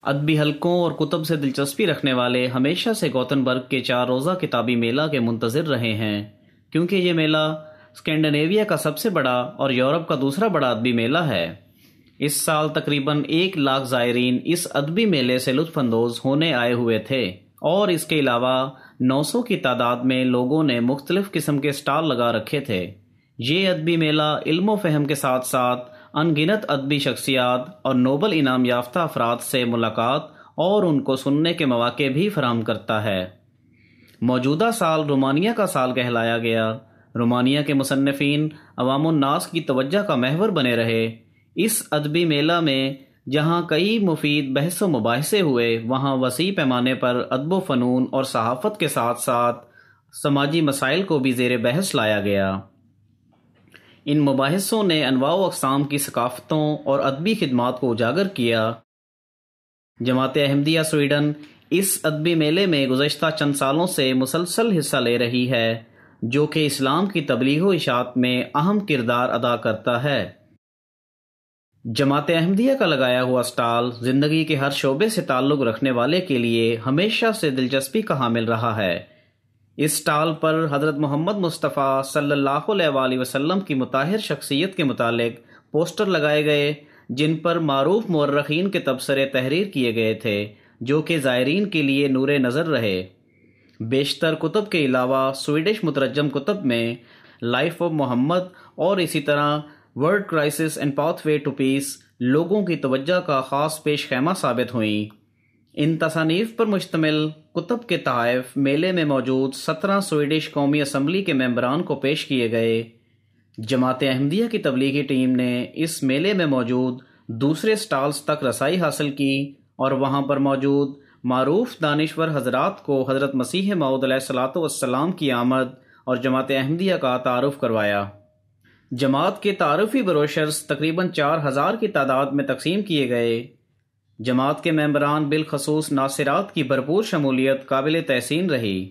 ادبی حلقوں اور کتب سے دلچسپی رکھنے والے ہمیشہ سے گوتنبرگ کے 4 روزہ کتابی میلہ کے منتظر رہے ہیں، کیونکہ یہ میلہ اسکینڈینیویا کا سب سے بڑا اور یورپ کا دوسرا بڑا ادبی میلہ ہے۔ اس سال تقریباً 1 لاکھ زائرین اس ادبی میلے سے لطف اندوز ہونے آئے ہوئے تھے، اور اس کے علاوہ 900 کی تعداد میں لوگوں نے مختلف قسم کے اسٹال لگا رکھے تھے۔ یہ ادبی میلہ علم و فہم کے ساتھ ساتھ ان گنت ادبی شخصیات اور نوبل انعام یافتہ افراد سے ملاقات اور ان کو سننے کے مواقع بھی فراہم کرتا ہے۔ موجودہ سال رومانیہ کا سال کہلایا گیا۔ رومانیہ کے مصنفین عوام الناس کی توجہ کا محور بنے رہے۔ اس ادبی میلہ میں جہاں کئی مفید بحث و مباحثے ہوئے، وہاں وسیع پیمانے پر ادب و فنون اور صحافت کے ساتھ ساتھ سماجی مسائل کو بھی زیر بحث لایا گیا۔ ان مباحثوں نے انواع و اقسام کی ثقافتوں اور ادبی خدمات کو اجاگر کیا۔ جماعت احمدیہ سویڈن اس ادبی میلے میں گزشتہ چند سالوں سے مسلسل حصہ لے رہی ہے، جو کہ اسلام کی تبلیغ و اشاعت میں اہم کردار ادا کرتا ہے۔ جماعت احمدیہ کا لگایا ہوا اسٹال زندگی کے ہر شعبے سے تعلق رکھنے والے کے لیے ہمیشہ سے دلچسپی کا حامل رہا ہے۔ اس اسٹال پر حضرت محمد مصطفیٰ صلی اللہ علیہ وآلہ وسلم کی مطہر شخصیت کے متعلق پوسٹر لگائے گئے، جن پر معروف مورخین کے تبصرے تحریر کیے گئے تھے، جو کہ زائرین کے لیے نور نظر رہے۔ بیشتر کتب کے علاوہ سویڈش مترجم کتب میں لائف آف محمد اور اسی طرح world crisis and pathway to peace لوگوں کی توجہ کا خاص پیش خیمہ ثابت ہوئیں۔ ان تصانیف پر مشتمل کتب کے تحائف میلے میں موجود 17 سویڈش قومی اسمبلی کے ممبران کو پیش کیے گئے۔ جماعت احمدیہ کی تبلیغی ٹیم نے اس میلے میں موجود دوسرے سٹالز تک رسائی حاصل کی اور وہاں پر موجود معروف دانشور حضرات کو حضرت مسیح موعود علیہ الصلوۃ والسلام کی آمد اور جماعت احمدیہ کا تعارف کروایا۔ جماعت کے تعارفی بروشرز تقریباً 4000 کی تعداد میں تقسیم کیے گئے۔ جماعت کے ممبران بالخصوص ناصرات کی بھرپور شمولیت قابل تحسین رہی۔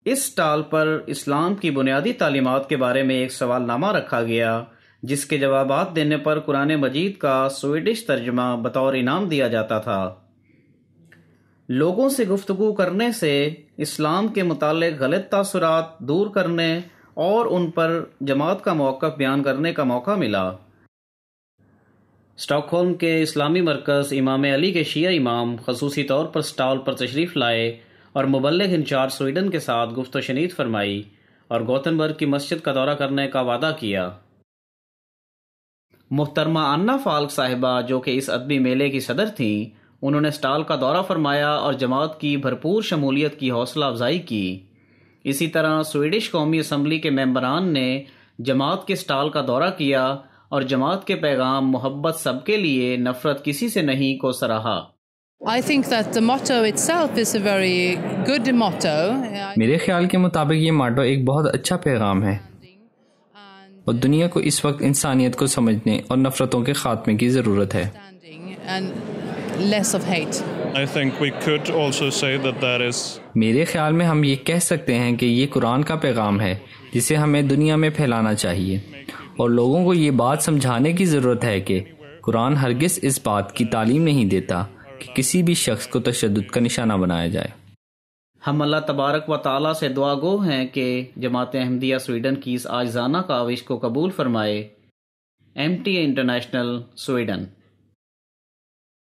اس اسٹال پر اسلام کی بنیادی تعلیمات کے بارے میں ایک سوال نامہ رکھا گیا، جس کے جوابات دینے پر قرآن مجید کا سویڈش ترجمہ بطور انعام دیا جاتا تھا۔ لوگوں سے گفتگو کرنے سے اسلام کے متعلق غلط تاثرات دور کرنے اور ان پر جماعت کا موقف بیان کرنے کا موقع ملا۔ اسٹاک ہولم کے اسلامی مرکز امام علی کے شیعہ امام خصوصی طور پر اسٹال پر تشریف لائے اور مبلغ انچارج سویڈن کے ساتھ گفت و شنید فرمائی اور گوتنبرگ کی مسجد کا دورہ کرنے کا وعدہ کیا۔ محترمہ انا فالک صاحبہ، جو کہ اس ادبی میلے کی صدر تھیں، انہوں نے اسٹال کا دورہ فرمایا اور جماعت کی بھرپور شمولیت کی حوصلہ افزائی کی۔ اسی طرح سویڈش قومی اسمبلی کے ممبران نے جماعت کے اسٹال کا دورہ کیا اور جماعت کے پیغام محبت سب کے لیے، نفرت کسی سے نہیں کو سراہا۔ I think that the motto itself is a very good motto. میرے خیال کے مطابق یہ ماٹو ایک بہت اچھا پیغام ہے اور دنیا کو اس وقت انسانیت کو سمجھنے اور نفرتوں کے خاتمے کی ضرورت ہے۔ Less of hate. I think we could also say that that is میرے خیال میں ہم یہ کہہ سکتے ہیں کہ یہ قرآن کا پیغام ہے جسے ہمیں دنیا میں پھیلانا چاہیے، اور لوگوں کو یہ بات سمجھانے کی ضرورت ہے کہ قرآن ہرگز اس بات کی تعلیم نہیں دیتا کہ کسی بھی شخص کو تشدد کا نشانہ بنایا جائے۔ ہم اللہ تبارک و تعالیٰ سے دعا گو ہیں کہ جماعت احمدیہ سویڈن کی اس عاجزانہ کاوش کو قبول فرمائے۔ MTA international, Sweden.